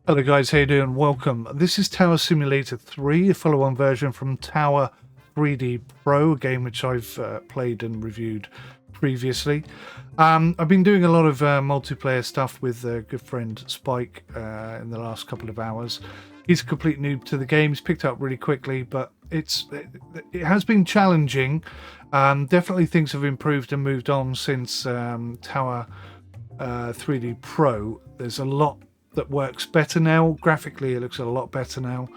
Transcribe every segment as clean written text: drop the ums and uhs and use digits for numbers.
Hello guys, how you doing? Welcome. This is Tower Simulator 3, a follow-on version from Tower 3D Pro, a game which I've played and reviewed previously. I've been doing a lot of multiplayer stuff with a good friend 𝗦𝘂𝗯𝘀𝗃 in the last couple of hours. He's a complete noob to the game. He's picked up really quickly, but it has been challenging. Definitely things have improved and moved on since Tower 3D Pro. There's a lot that works better now. Graphically it looks a lot better now,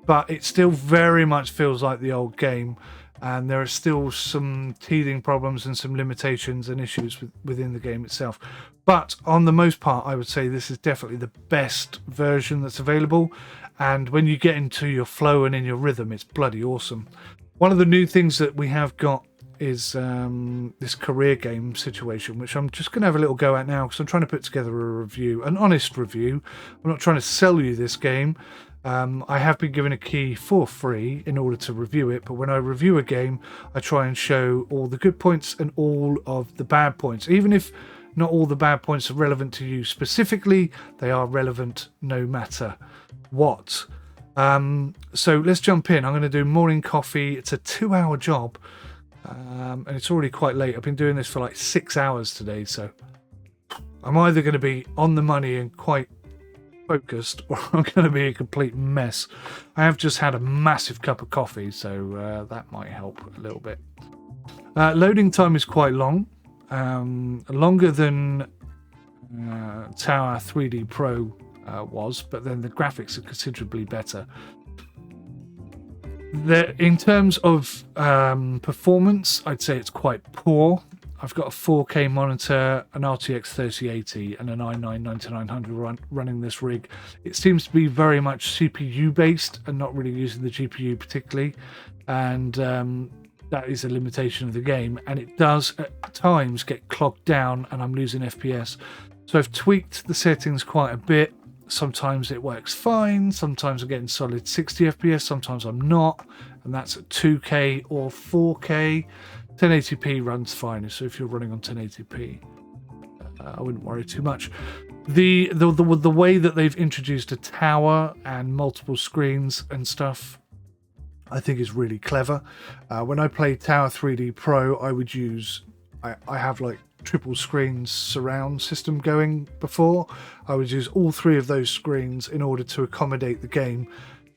but it still very much feels like the old game, and there are still some teething problems and some limitations and issues within the game itself. But on the most part, I would say this is definitely the best version that's available, and when you get into your flow and in your rhythm, it's bloody awesome. One of the new things that we have got is this career game situation, which I'm just going to have a little go at now because I'm trying to put together a review, an honest review. I'm not trying to sell you this game. I have been given a key for free in order to review it, but when I review a game, I try and show all the good points and all of the bad points. Even if not all the bad points are relevant to you specifically, they are relevant no matter what. So let's jump in. I'm going to do morning coffee. It's a 2-hour job. And it's already quite late. I've been doing this for like 6 hours today, so I'm either going to be on the money and quite focused, or I'm going to be a complete mess. I have just had a massive cup of coffee, so that might help a little bit. Loading time is quite long, longer than Tower 3D Pro was, but then the graphics are considerably better. In terms of performance, I'd say it's quite poor. I've got a 4K monitor, an RTX 3080 and an i9-9900 running this rig. It seems to be very much CPU based and not really using the GPU particularly, and that is a limitation of the game, and it does at times get clogged down and I'm losing FPS. So I've tweaked the settings quite a bit. Sometimes it works fine, sometimes I'm getting solid 60 FPS, sometimes I'm not, and that's at 2K or 4K. 1080p runs fine, so if you're running on 1080p, I wouldn't worry too much. The way that they've introduced a tower and multiple screens and stuff, I think is really clever. When I played Tower 3D Pro, I would use, I have like triple screens surround system going before. I would use all 3 of those screens in order to accommodate the game.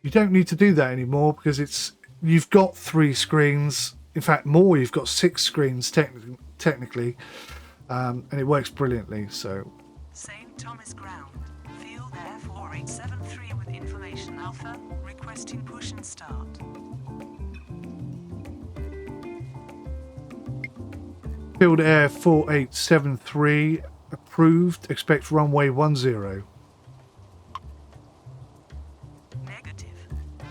You don't need to do that anymore because you've got 3 screens, in fact more, you've got 6 screens technically, and it works brilliantly. So St. Thomas ground, field air 4873 with information alpha, requesting push and start. Field Air 4873 approved. Expect runway 10. Negative.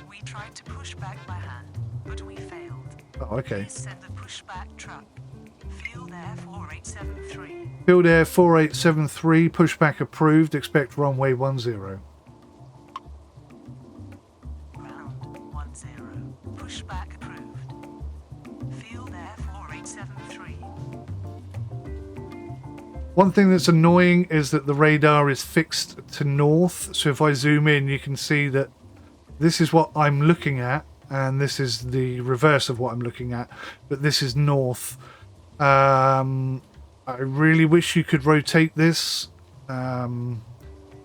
We tried to push back by hand, but we failed. Oh, okay. Please send the pushback truck. Field Air 4873. Field Air 4873 pushback approved. Expect runway 10. Ground 10. Pushback approved. Field Air 4873. One thing that's annoying is that the radar is fixed to north, so if I zoom in you can see that this is what I'm looking at and this is the reverse of what I'm looking at, but this is north. I really wish you could rotate this. There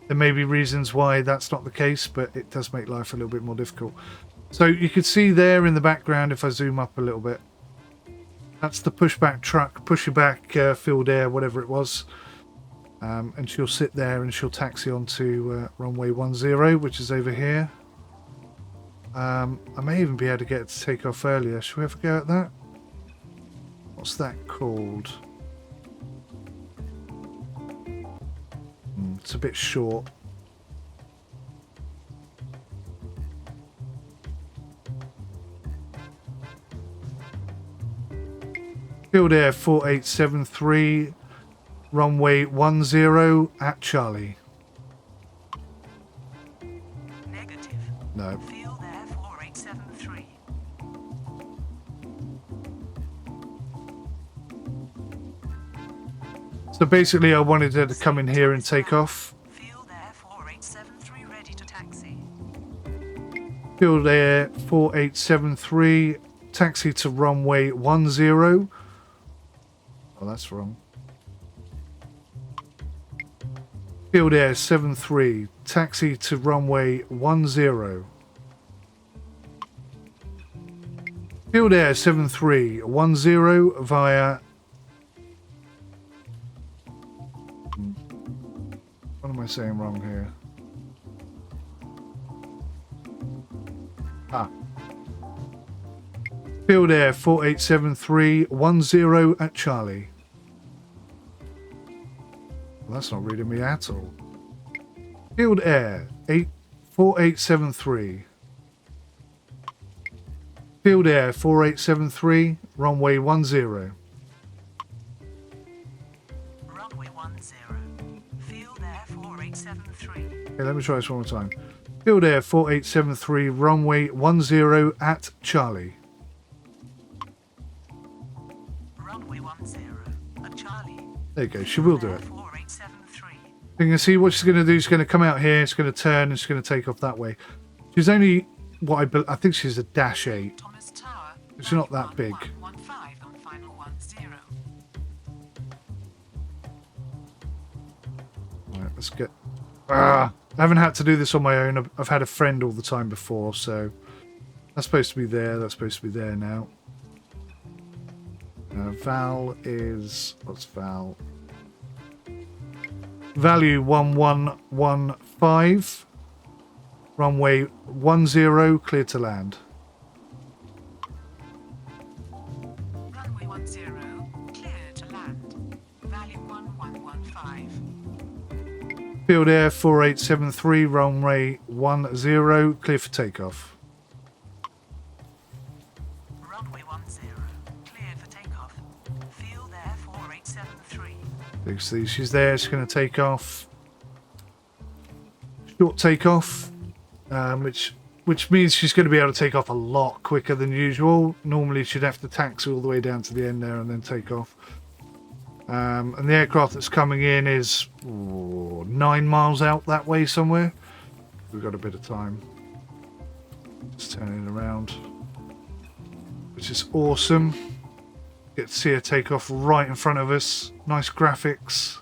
may be reasons why that's not the case, but it does make life a little bit more difficult. So you can see there in the background, if I zoom up a little bit, that's the pushback truck, pushback field air, whatever it was. And she'll sit there and she'll taxi onto runway 10, which is over here. I may even be able to get it to take off earlier. Should we have a go at that? What's that called? It's a bit short. Field Air 4873, runway 10 at Charlie. Negative. No. Field Air 4873. So basically I wanted her to come in here and take off. Field Air 4873 ready. Field Air 4873, taxi to runway 10. Oh, that's wrong. Field Air 73, taxi to runway 10. Field Air 7310 via... What am I saying wrong here? Field Air 487310 at Charlie. Well, that's not reading me at all. Field Air 4873. Field Air 4873, runway 10. Runway 10. Field Air 4873. Okay, let me try this one more time. Field Air 4873, runway 10 at Charlie. Runway 10 at Charlie. There you go, she will do it. 4873. You can see what she's going to do. She's going to come out here, she's going to turn, and she's going to take off that way. She's only, I think she's a dash 8. Thomas Tower. It's not that big. 15 on final 10. Right, let's get... I haven't had to do this on my own. I've had a friend all the time before, so... That's supposed to be there. That's supposed to be there now. Val is... What's Val? Value 1115. Runway 10, clear to land. Runway 10, clear to land. Value 1115. Field Air 4873, runway 10, clear for takeoff. Runway 10, cleared for takeoff. Field Air 4873. You can see she's there. She's going to take off. Short takeoff, which means she's going to be able to take off a lot quicker than usual. Normally she'd have to taxi all the way down to the end there and then take off. And the aircraft that's coming in is 9 miles out that way somewhere. We've got a bit of time. Just turning around, which is awesome. Get to see her take off right in front of us. Nice graphics.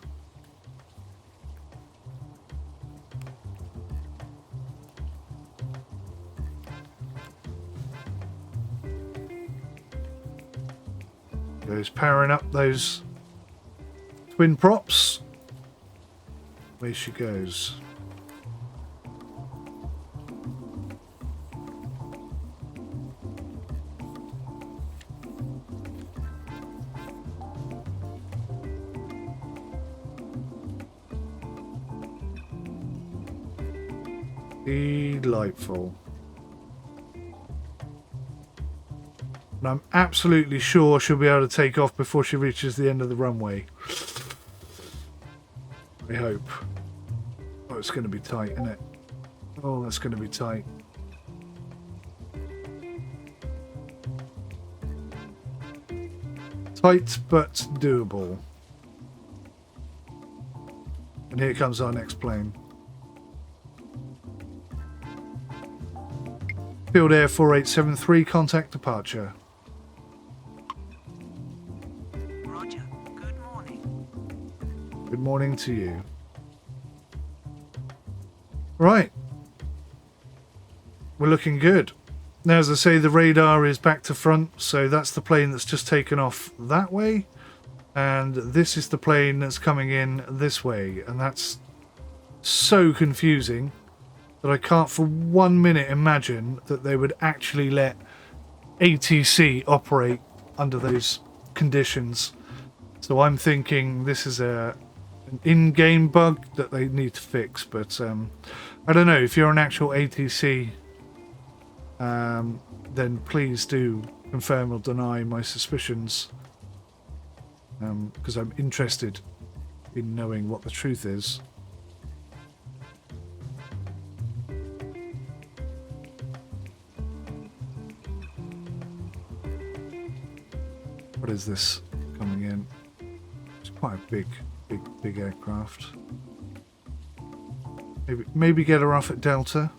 Goes powering up those twin props. Away she goes. Delightful. And I'm absolutely sure she'll be able to take off before she reaches the end of the runway. I hope. Oh, it's going to be tight, isn't it? Oh, that's going to be tight. Tight, but doable. And here comes our next plane. Field Air 4873, contact departure. Roger. Good morning. Good morning to you. Right. We're looking good. Now, as I say, the radar is back to front, so that's the plane that's just taken off that way. And this is the plane that's coming in this way. And that's so confusing that I can't for 1 minute imagine that they would actually let ATC operate under those conditions. So I'm thinking this is an in-game bug that they need to fix. But I don't know, if you're an actual ATC, then please do confirm or deny my suspicions. Because I'm interested in knowing what the truth is. What is this coming in? It's quite a big aircraft. Maybe get her off at Delta.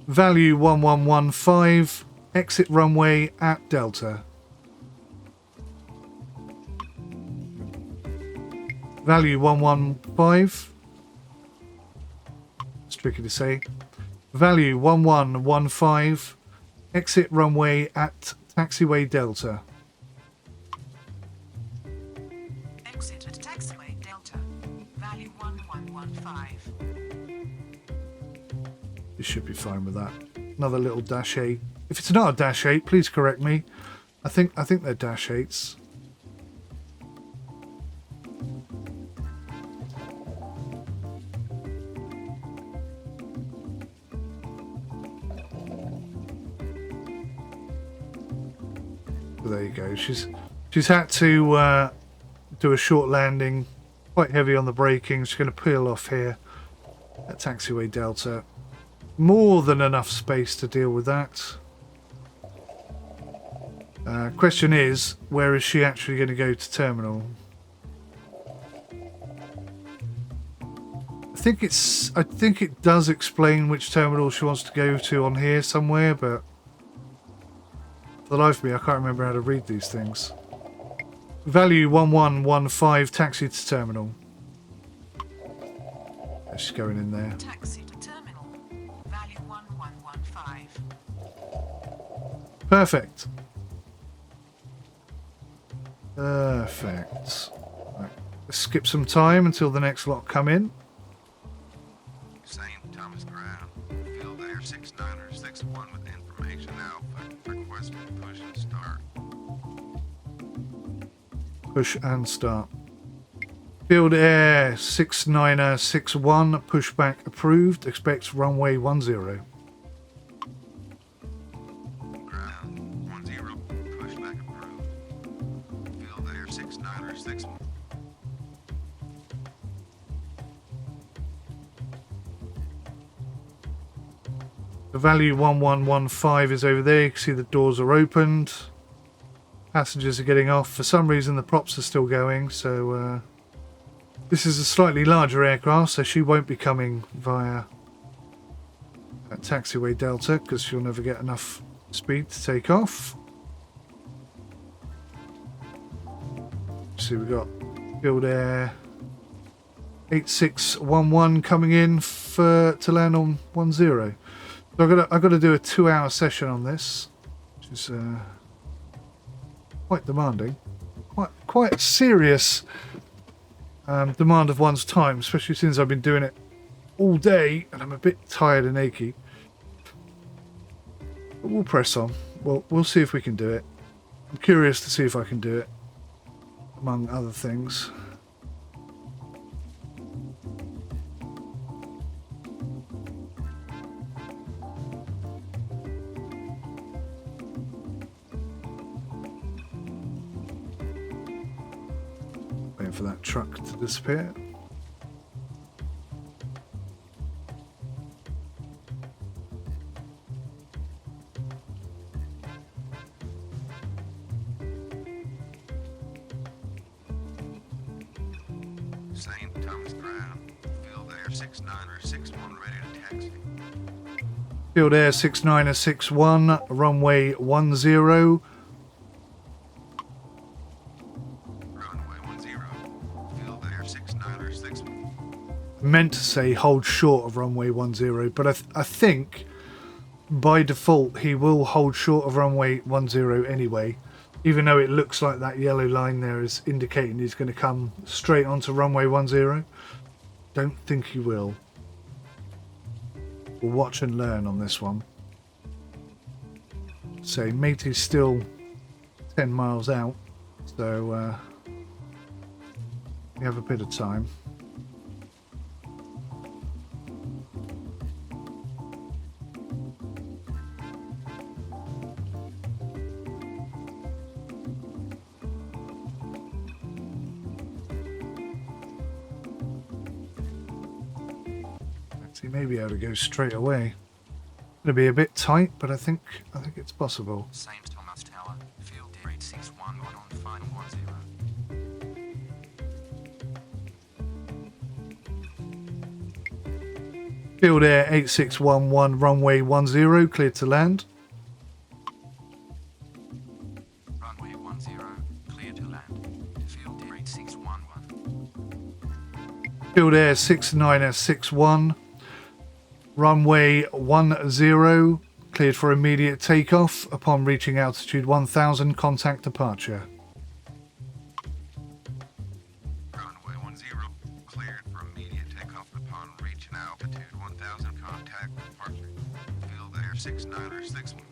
Value 1115, exit runway at Delta. Value 115. It's tricky to say. Value 1115, exit runway at taxiway Delta. Exit at taxiway Delta. Value 1115. You should be fine with that. Another little dash 8. If it's not a dash 8, please correct me. I think they're dash 8s. There you go. She's had to do a short landing, quite heavy on the braking. She's going to peel off here at taxiway Delta. More than enough space to deal with that. Question is, where is she actually going to go to terminal? I think it does explain which terminal she wants to go to on here somewhere, but for the life of me, I can't remember how to read these things. Value 1115, taxi to terminal. She's going in there. Taxi to terminal. Value 1115. Perfect. Perfect. Right. Let's skip some time until the next lot come in. St. Thomas Ground. Field Air 6961 with information Alpha. Requesting push and start. Push and start. Field Air 6961, pushback approved. Expects runway 10. Ground 10. Pushback approved. Field Air 6961. The value 1115 is over there. You can see the doors are opened. Passengers are getting off. For some reason the props are still going, so this is a slightly larger aircraft, so she won't be coming via taxiway Delta because she'll never get enough speed to take off. See, we've got Field Air 8611 coming in to land on 10. So I've got to do a 2-hour session on this, which is quite demanding, quite serious demand of one's time, especially since I've been doing it all day and I'm a bit tired and achy. But we'll press on. We'll see if we can do it. I'm curious to see if I can do it, among other things. Waiting for that truck to disappear. St. Thomas Ground. Field Air 6961 ready to taxi. Field Air 6961, runway 10. Runway 10. Field Air 6961. Meant to say hold short of runway 10, but I think by default he will hold short of runway 10 anyway, even though it looks like that yellow line there is indicating he's going to come straight onto runway 10. Don't think he will. We'll watch and learn on this one. So Matey's still 10 miles out, so we have a bit of time. He may be able to go straight away. It'll be a bit tight, but I think it's possible. St. Thomas Tower. Field Air 8611 on final 10. Field Air 8611, runway 10, cleared to land. Runway 10, clear to land. Field Air 8611. Field Air 6961, runway 10, cleared for immediate takeoff. Upon reaching altitude 1000, contact departure. Runway 10, cleared for immediate takeoff upon reaching altitude 1000, contact departure. Field Air 6961.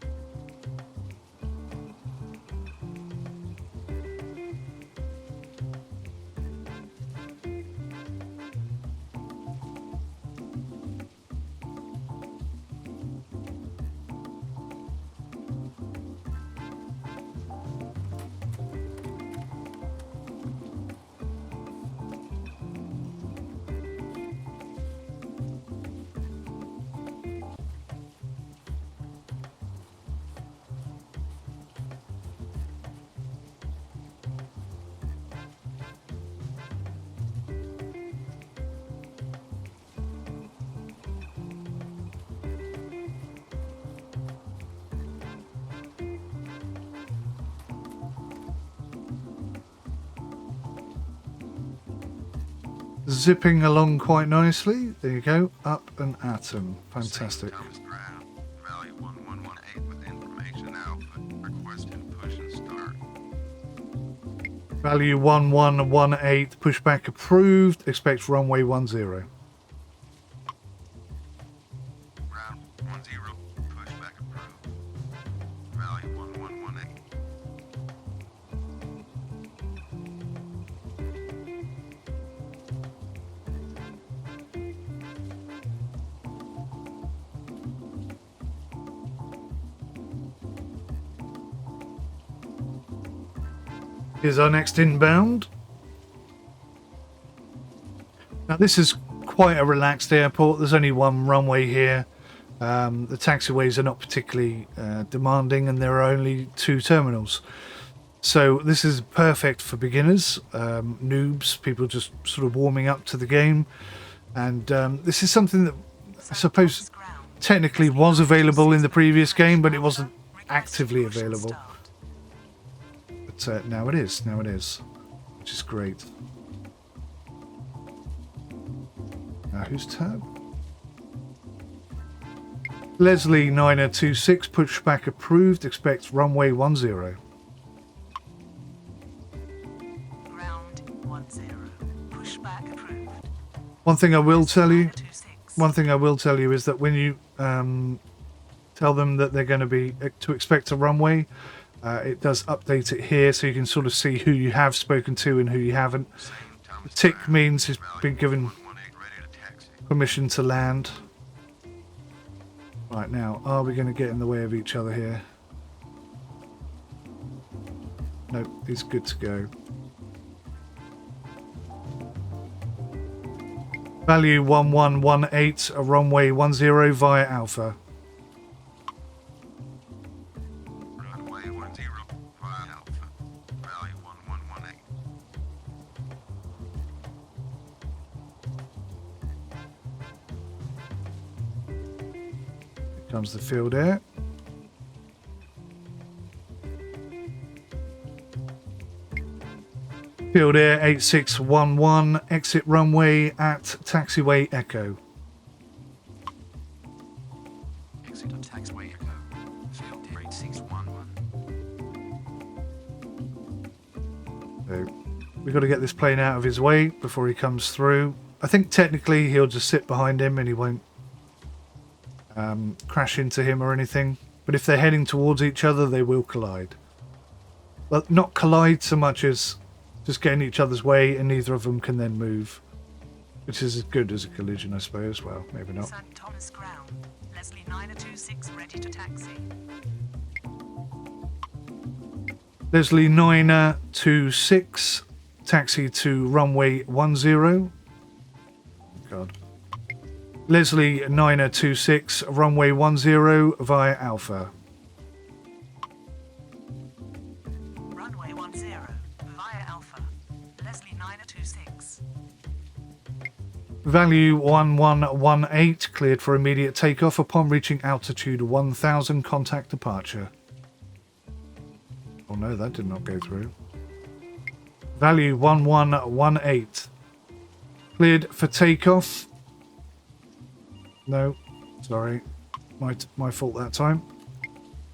Zipping along quite nicely. There you go. Up and atom. Fantastic. Thomas Ground, value 1118 with information alpha. Requesting push and start. Value 1118. Pushback approved. Expect runway 10. Ground 10, pushback approved. Value 1118. Here's our next inbound. Now this is quite a relaxed airport. There's only one runway here. The taxiways are not particularly demanding, and there are only 2 terminals. So this is perfect for beginners, noobs, people just sort of warming up to the game. And this is something that I suppose technically was available in the previous game, but it wasn't actively available. But now it is, which is great. Now whose turn? Leslie 9026, pushback approved, expect runway 10. Ground 10. Pushback approved. One thing I will tell you, 926. is that when you tell them that they're going to be to expect a runway, it does update it here, so you can sort of see who you have spoken to and who you haven't. The tick means he's been given permission to land. Right, now, are we going to get in the way of each other here? Nope, he's good to go. Value 1118, a runway 10 via Alpha. Runway 10, via Alpha. Value 1118. Here comes the field air. Field Air 8611, exit runway at taxiway Echo. Exit on taxiway Echo. Field Air 8611. So we've got to get this plane out of his way before he comes through. I think technically he'll just sit behind him and he won't crash into him or anything. But if they're heading towards each other, they will collide. Well, not collide so much as just get in each other's way, and neither of them can then move, which is as good as a collision, I suppose. Well, maybe not. St. Thomas Ground. Leslie 926 ready to taxi. Leslie 926, taxi to runway 10. God. Leslie 926, runway 10 via Alpha. Runway 10 via Alpha. Leslie 926. Value 1118 cleared for immediate takeoff upon reaching altitude 1000. Contact departure. Oh no, that did not go through. Value 1118 cleared for takeoff. No, sorry, my fault that time.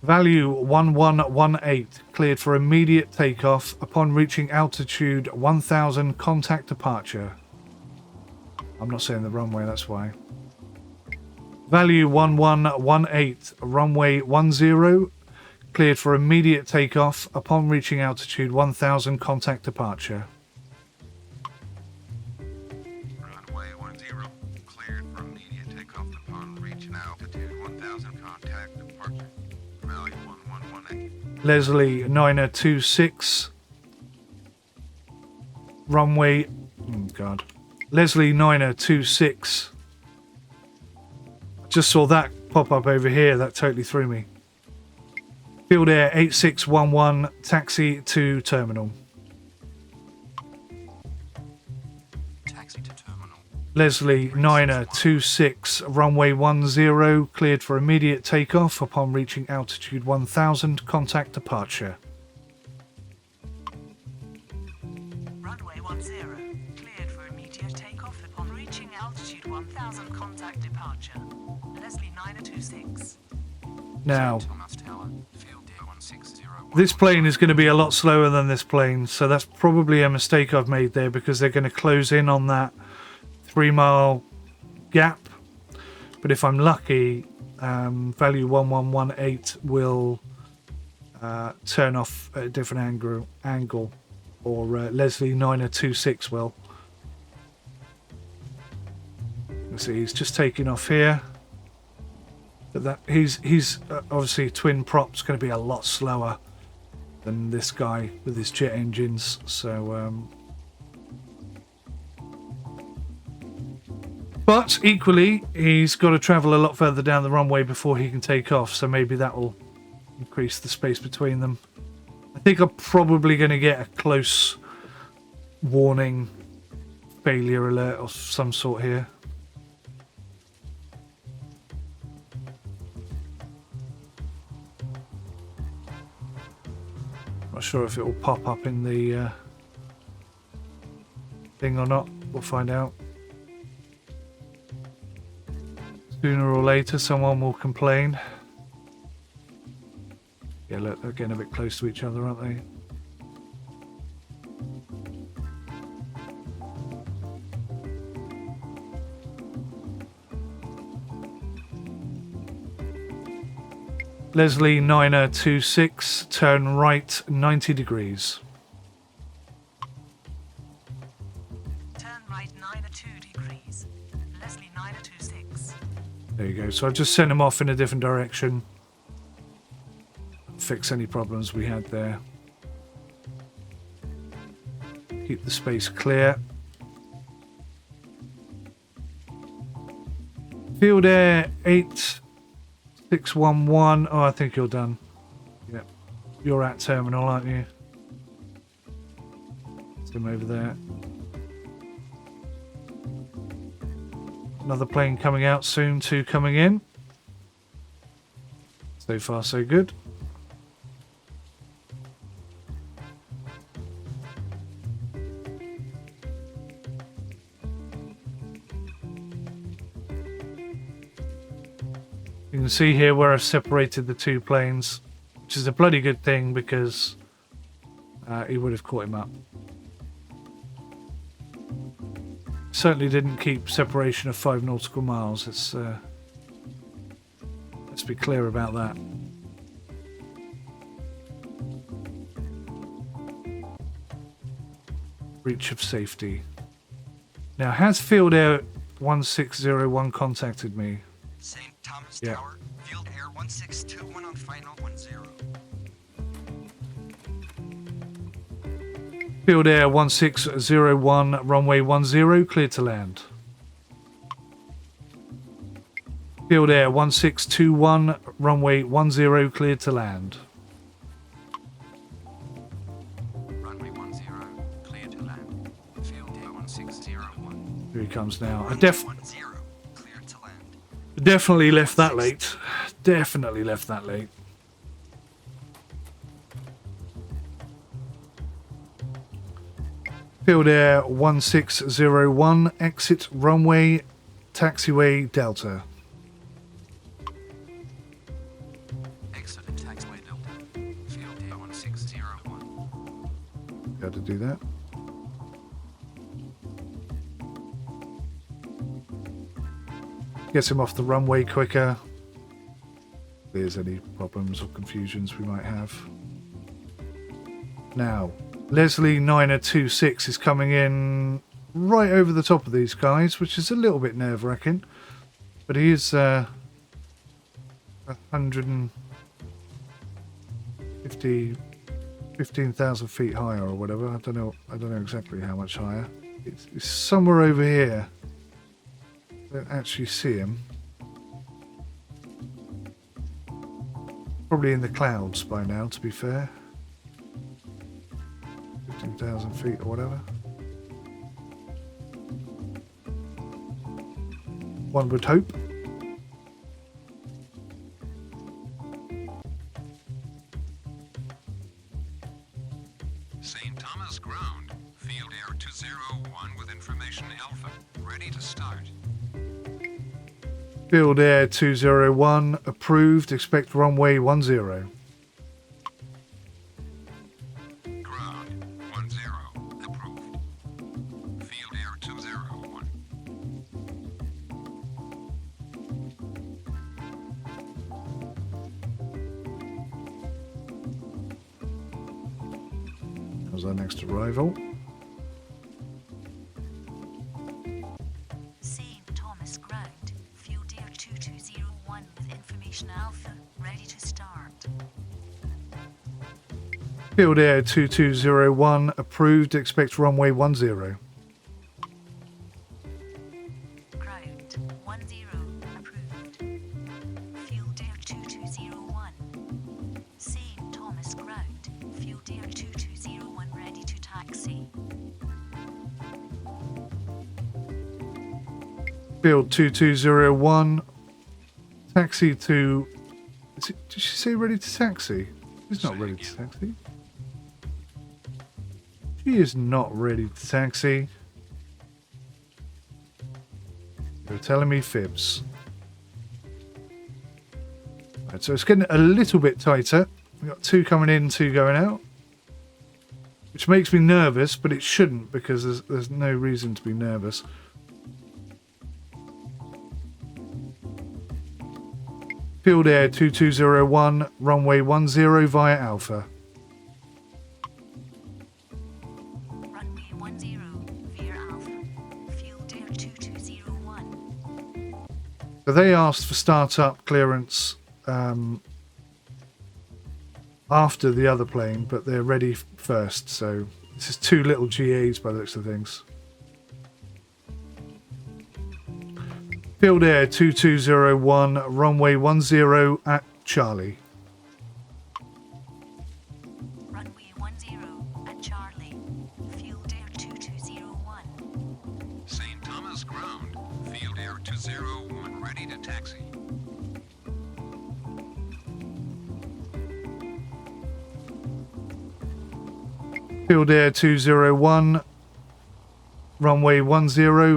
Value 1118 cleared for immediate takeoff upon reaching altitude 1000. Contact departure. I'm not saying the runway, that's why. Value 1118 runway 10 cleared for immediate takeoff upon reaching altitude 1000. Contact departure. Runway 10 cleared for immediate takeoff upon reaching altitude 1000. Contact departure. Value 1118. Leslie 926 runway. Oh God. Leslie 926. Just saw that pop up over here. That totally threw me. Field Air 8611, taxi to terminal. Taxi to terminal. Leslie 926, runway 10, cleared for immediate takeoff upon reaching altitude 1000. Contact departure. Runway 10, cleared for immediate takeoff upon reaching altitude 1000. Contact departure. Leslie 926. Now, Thomas Tower, Field Air 160. this plane is going to be a lot slower than this plane, so that's probably a mistake I've made there because they're going to close in on that 3-mile gap. But if I'm lucky, value 1118 will turn off at a different angle, or Leslie 926 will. Let's see, he's just taking off here. But that he's obviously twin prop's going to be a lot slower than this guy with his jet engines. So, but equally, he's got to travel a lot further down the runway before he can take off. So maybe that will increase the space between them. I think I'm probably going to get a close warning failure alert of some sort here. Not sure if it will pop up in the thing or not. We'll find out. Sooner or later, someone will complain. Yeah, look, they're getting a bit close to each other, aren't they? Leslie 926, turn right 90 degrees. Turn right 92 degrees. Leslie 926. There you go. So I've just sent them off in a different direction. Fix any problems we had there. Keep the space clear. Field Air 8611. Oh, I think you're done. Yep. You're at terminal, aren't you? Zoom over there. Another plane coming out soon, 2 coming in. So far, so good. You can see here where I've separated the 2 planes, which is a bloody good thing because he would have caught him up. Certainly didn't keep separation of 5 nautical miles. Let's be clear about that. Breach of safety. Now, has Field Air 1601 contacted me? St. Thomas Yeah. Tower, Field Air 1621 on final 10. Field Air 1601, runway 10, cleared to land. Field Air 1621, runway 10, cleared to land. Runway 10, clear to land. Field Air 1601. Here he comes now. I 10, clear to land. definitely left that late. Definitely left that late. Field Air 1601, exit runway, taxiway Delta. Exit at taxiway Delta. Field Air 1601. Got to do that. Gets him off the runway quicker. If there's any problems or confusions we might have. Now, 𝐬𝐿𝐸 is coming in right over the top of these guys, which is a little bit nerve-wracking. But he is 15,000 feet higher or whatever. I don't know exactly how much higher. It's somewhere over here. I don't actually see him. Probably in the clouds by now, to be fair. 15,000 feet or whatever. One would hope. St. Thomas ground. Field Air 201 with information Alpha. Ready to start. Field Air 201 approved. Expect runway 10. Ground 10 approved. Field Air 201. That was our next arrival. St. Thomas ground. Field Air 2201 with information Alpha. Ready to start. Field Air 2201 approved. Expect runway 10. Ground 10 approved. Field Air 2201. St. Thomas ground. Field Air 2201 ready to taxi. Field 2201 taxi to... did she say ready to taxi? She's not ready to taxi. She is not ready to taxi. You're telling me fibs. Right, so it's getting a little bit tighter. We've got 2 coming in, 2 going out. Which makes me nervous, but it shouldn't because there's no reason to be nervous. Field Air 2201, runway 10 via Alpha. Runway 10 via Alpha. Field Air 2201. So they asked for startup clearance after the other plane, but they're ready first. So this is 2 little GAs by the looks of things. Field Air 2201, runway 10 at Charlie. Runway 10 at Charlie. Field Air 2201. St. Thomas ground. Field Air 201 ready to taxi. Field Air 201, runway 10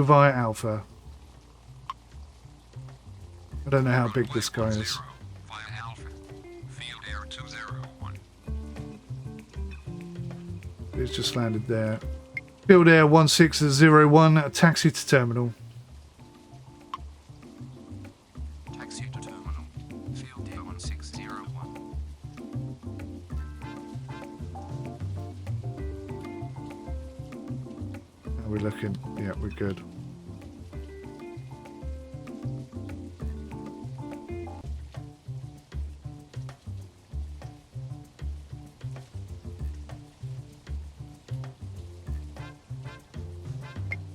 via Alpha. I don't know how big this guy is. Via Alpha. Field Air 201. It's just landed there. Field Air 1601, a taxi to terminal. Taxi to terminal. Field Air 1601. How are we looking? Yeah, we're good.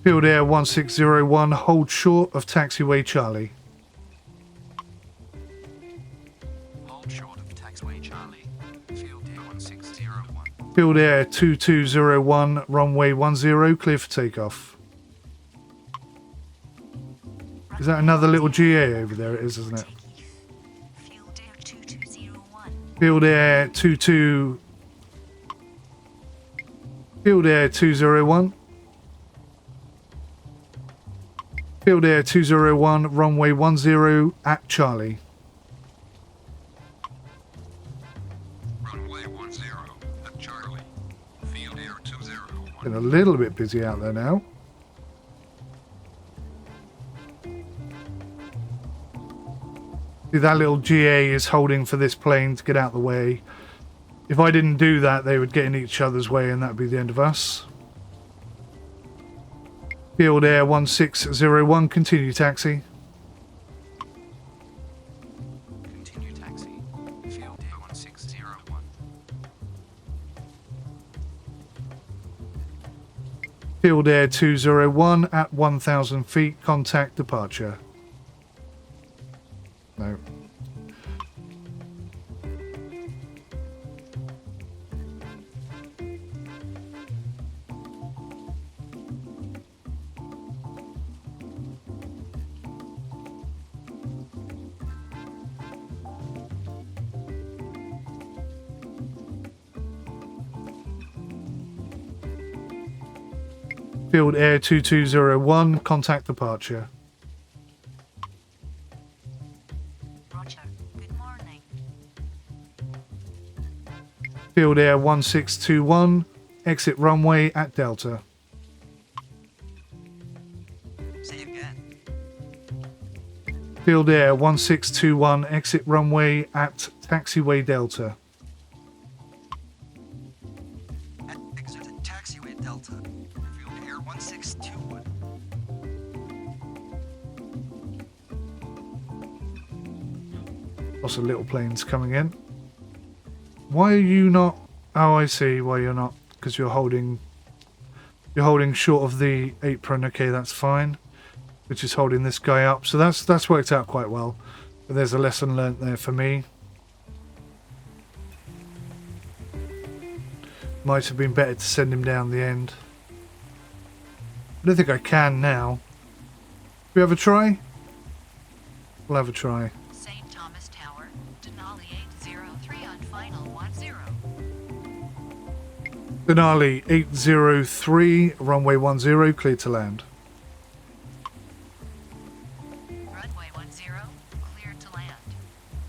Field Air 1601, hold short of taxiway Charlie. Hold short of taxiway Charlie. Field Air 1601. Field Air 2201, runway 10, clear for takeoff. Is that another little GA over there? It is, isn't it? Field Air 2201. Field Air 22. Field Air 201. Field Air 201, runway 10 at Charlie. Runway 10 at Charlie. Field Air 201. Getting a little bit busy out there now. See, that little GA is holding for this plane to get out the way. If I didn't do that, they would get in each other's way and that'd be the end of us. Field Air 1601, continue taxi. Continue taxi. Field Air 1601. Field Air 201 at 1,000 feet, contact departure. No. Field Air 2201, contact departure. Roger. Good morning. Field Air 1621, exit runway at Delta. Say again. Field Air 1621, exit runway at taxiway Delta. At exit taxiway Delta. Field Air 1621. Lots of little planes coming in. Why are you not? Oh, I see why you're not. Because you're holding short of the apron. Okay, that's fine. Which is holding this guy up. So that's worked out quite well. But there's a lesson learnt there for me. Might have been better to send him down the end. I don't think I can now. We have a try? We'll have a try. St. Thomas Tower. Denali 803 on final 10. Denali 803, runway 10, clear to land. Runway 10. Cleared to land.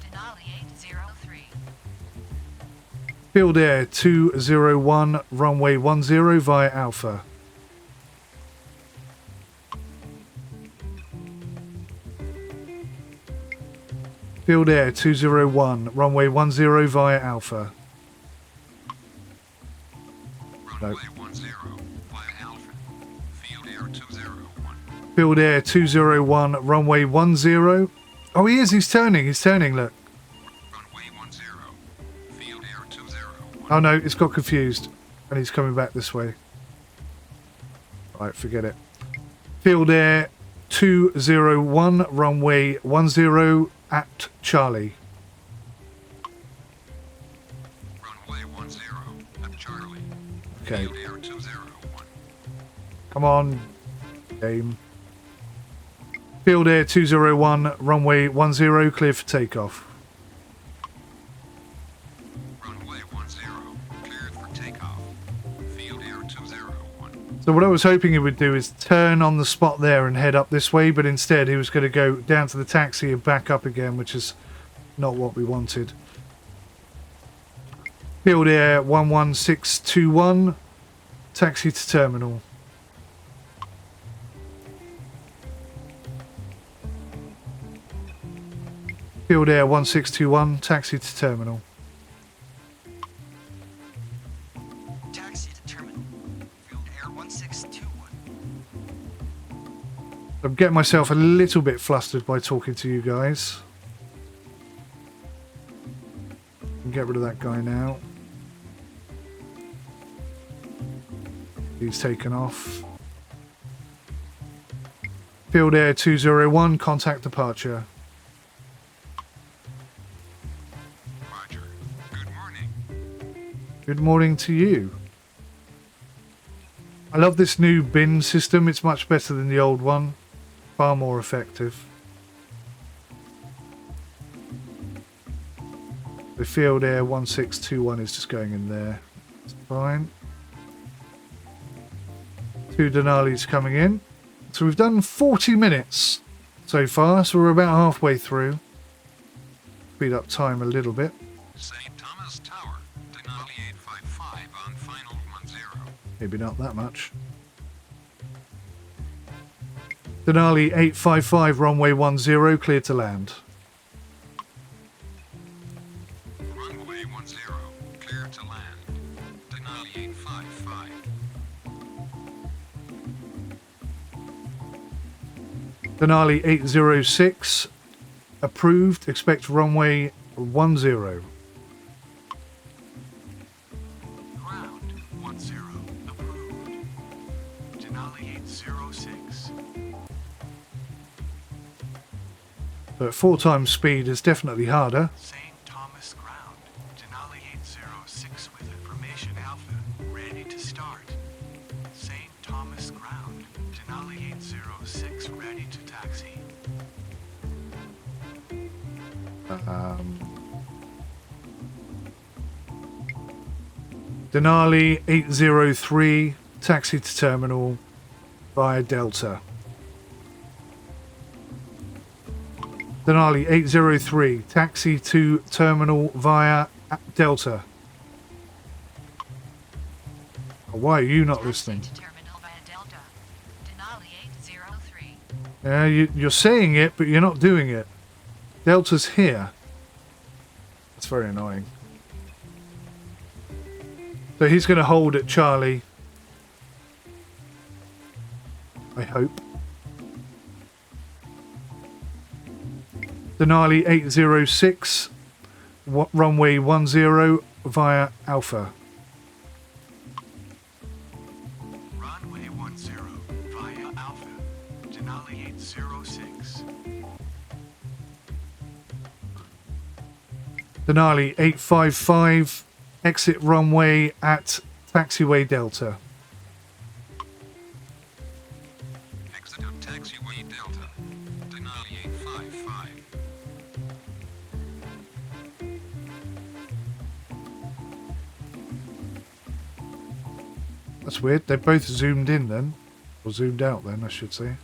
Denali 803. Field Air 201, runway 10 via Alpha. Field Air 201, runway 10 via Alpha. Runway 10 via Alpha. Field Air 201. Field Air 201, runway 10. Oh, he's turning, look. Runway 10. Field Air 201. Oh no, it's got confused. And he's coming back this way. Right, forget it. Field Air 201, runway 10 at Charlie. Runway 10 at Charlie. Okay, Field Air 201. come on, game. Field Air 201, runway 10, clear for takeoff. Runway 10, cleared for takeoff. Field Air 201. So what I was hoping he would do is turn on the spot there and head up this way, but instead he was going to go down to the taxi and back up again, which is not what we wanted. Field Air 11621, taxi to terminal. Field Air 1621, taxi to terminal. Taxi to terminal. Field Air 1621. I'm getting myself a little bit flustered by talking to you guys. Get rid of that guy now. He's taken off. Field Air 201, contact departure. Roger. Good morning. Good morning to you. I love this new bin system. It's much better than the old one. Far more effective. The field air 1621 is just going in there. It's fine. 2 Denali's coming in. So we've done 40 minutes so far, so we're about halfway through. Speed up time a little bit. St. Thomas Tower, Denali 855 on final 10. Maybe not that much. Denali 855, runway 10, clear to land. Runway 10, clear to land. Denali 855. Denali 806, approved, expect runway 10. Ground 10, approved. Denali 806. But 4 times speed is definitely harder. St. Thomas ground. Denali 806 with information Alpha. Ready to start. St. Thomas ground. Denali 806 ready to taxi. Denali 803, taxi to terminal via Delta. Denali 803, taxi to terminal via Delta. Oh, why are you not listening? Taxi to terminal via Delta. Denali 803. Yeah, you're saying it, but you're not doing it. Delta's here. That's very annoying. So he's going to hold at Charlie. I hope. Denali 806, runway 10 via Alpha. Runway 10 via Alpha. Denali 806. Denali 855, exit runway at taxiway Delta. Exit of taxiway Delta. Denali 855. That's weird. They both zoomed in then. Or zoomed out then, I should say.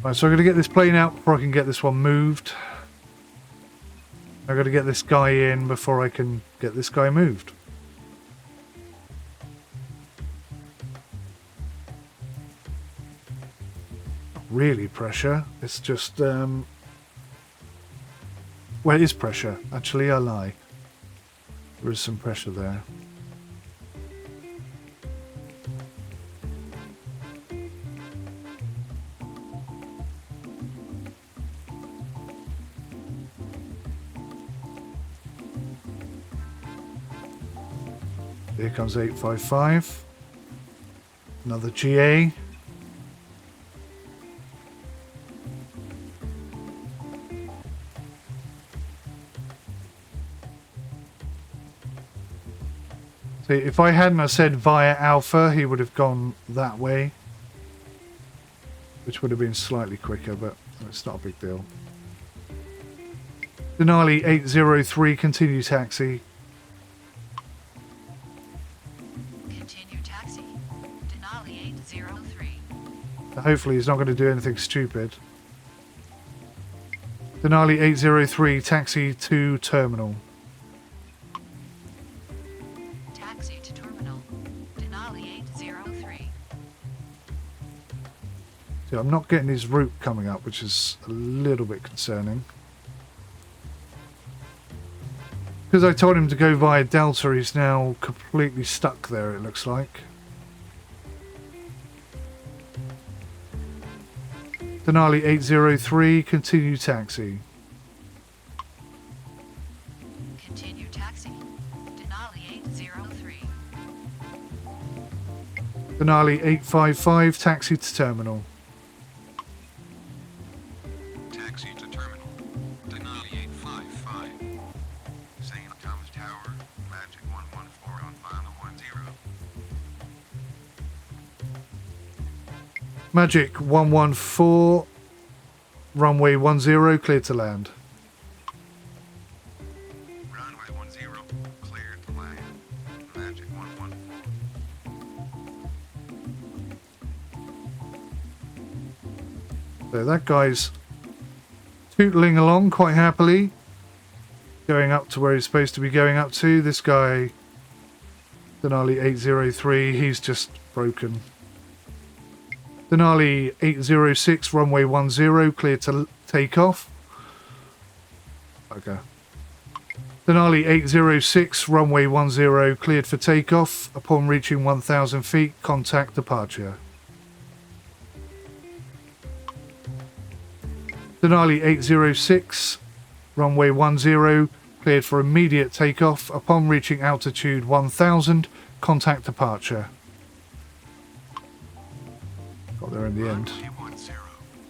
Right, so I'm going to get this plane out before I can get this one moved. I've got to get this guy in before I can get this guy moved. Not really pressure. It's just... well, it is pressure. Actually, I lie. There is some pressure there. Here comes 855. Another GA. See, if I hadn't have said via Alpha, he would have gone that way. Which would have been slightly quicker, but it's not a big deal. Denali 803, continue taxi. Continue taxi. Denali 803. Hopefully he's not going to do anything stupid. Denali 803, taxi to terminal. Taxi to terminal. Denali 803. See, I'm not getting his route coming up, which is a little bit concerning. Because I told him to go via Delta, he's now completely stuck there, it looks like. Denali 803, continue taxi. Continue taxi. Denali 803. Denali 855, taxi to terminal. Taxi to terminal. Denali 855. St. Thomas Tower, Magic 114 on final 10. 𝗦𝘁𝗯𝗀𝗋 runway 10 cleared to land. Runway 10, cleared to land. 𝗦𝘁𝗯𝗋𝗋. So that guy's tootling along quite happily, going up to where he's supposed to be going up to. This guy, Denali 803, he's just broken. Denali 806, runway 10, cleared to take off. Okay. Denali 806, runway 10, cleared for takeoff. Upon reaching 1,000 feet, contact departure. Denali 806, runway 10, cleared for immediate takeoff. Upon reaching altitude 1,000, contact departure. Got there in the end. Runway 10,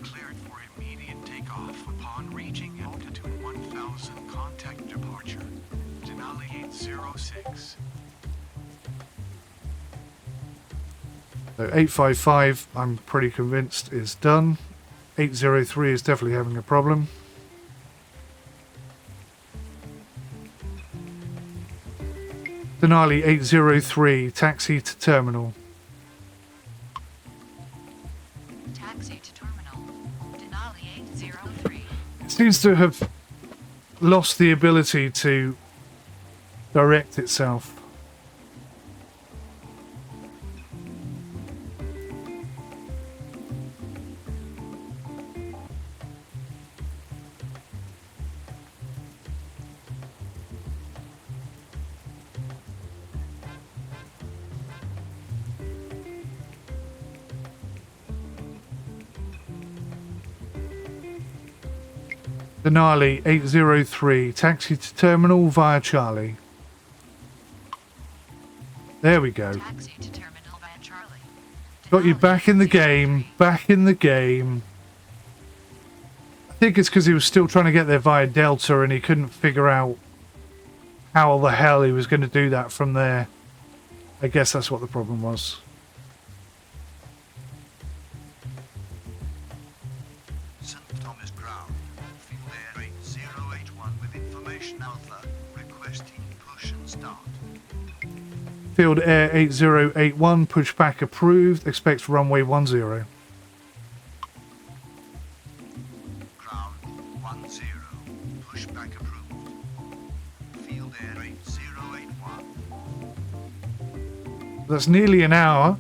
cleared for immediate takeoff upon reaching altitude 1000, contact departure. Denali 806. So 855, I'm pretty convinced, is done. 803 is definitely having a problem. Denali 803, taxi to terminal. Taxi to terminal. Denali 803. It seems to have lost the ability to direct itself. Denali 803, taxi to terminal via Charlie. There we go. Taxi to terminal via Charlie. Got you Denali back in the 803. game. Back in the game. I think it's because he was still trying to get there via Delta and he couldn't figure out how the hell he was going to do that from there. I guess that's what the problem was. St. Thomas Ground, Field Air 8081 with information Alpha, requesting push and start. Field Air 8081, pushback approved. Expects runway 10. Ground 10, pushback approved. Field Air 8081. That's nearly an hour.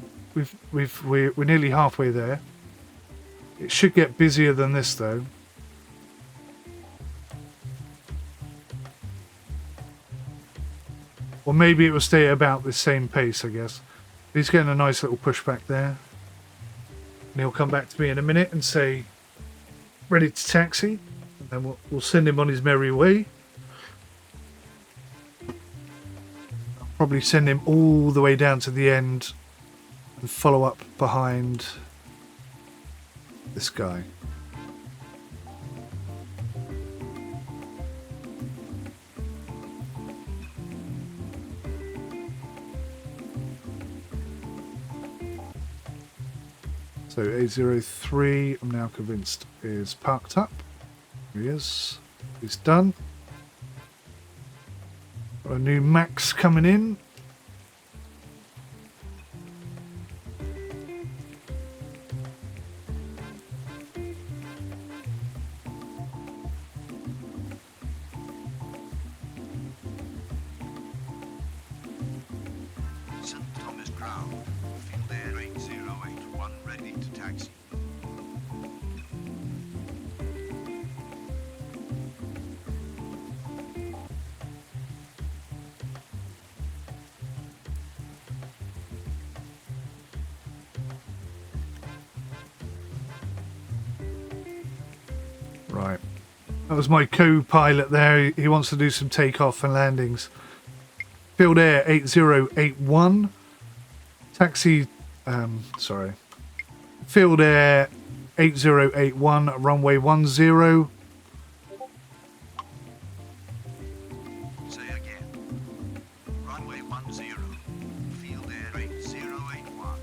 We're nearly halfway there. It should get busier than this though. Or maybe it will stay at about the same pace, I guess. He's getting a nice little pushback there. And he'll come back to me in a minute and say, ready to taxi. And then we'll send him on his merry way. I'll probably send him all the way down to the end and follow up behind this guy. So 803, I'm now convinced, is parked up. Here he is. He's done. Got a new Max coming in. St. Thomas Ground, Field Air 8081 ready to taxi. Right. That was my co-pilot there. He wants to do some takeoff and landings. Field Air 8081. Taxi, sorry. Field Air 8081, runway 10. Say again. Runway 10, Field Air 8081.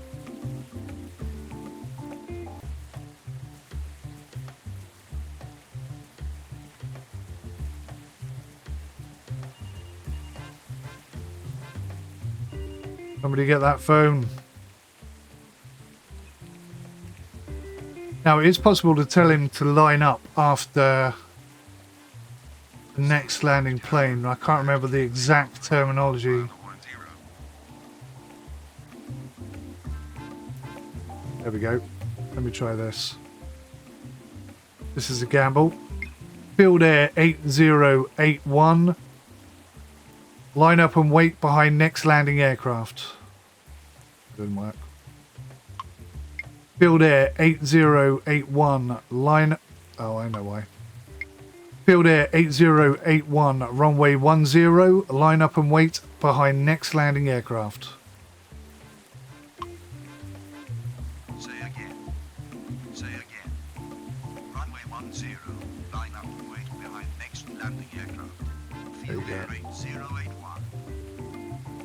Somebody get that phone. Now, it is possible to tell him to line up after the next landing plane. I can't remember the exact terminology. Bravo 10. There we go. Let me try this. This is a gamble. Field Air 8081. Line up and wait behind next landing aircraft. Didn't work. Field Air 8081. Line... Oh, I know why. Field Air 8081. Runway 10. Line up and wait behind next landing aircraft. Say again. Say again. Runway 10. Line up and wait behind next landing aircraft. Field There you Air go. 8081.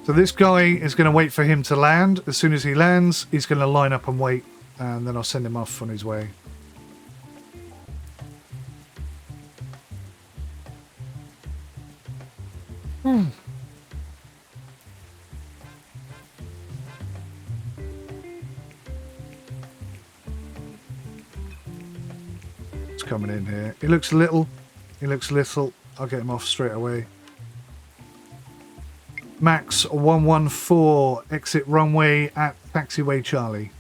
So this guy is going to wait for him to land. As soon as he lands, he's going to line up and wait, and then I'll send him off on his way. It's coming in here. He looks little. He looks little. I'll get him off straight away. Max 114, exit runway at taxiway Charlie.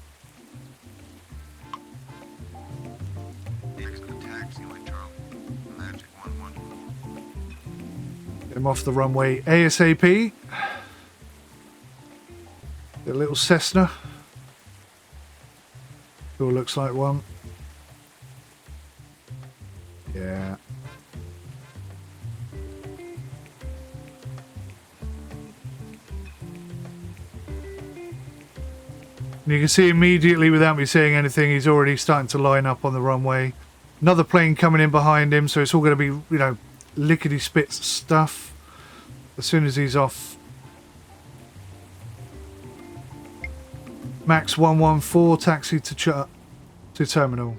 Exit taxiway Charlie. Magic 114. Get him off the runway ASAP. The little Cessna. Sure looks like one. Yeah. And you can see immediately, without me saying anything, he's already starting to line up on the runway. Another plane coming in behind him, so it's all going to be, you know, lickety-spits stuff as soon as he's off. Max 114, taxi to terminal.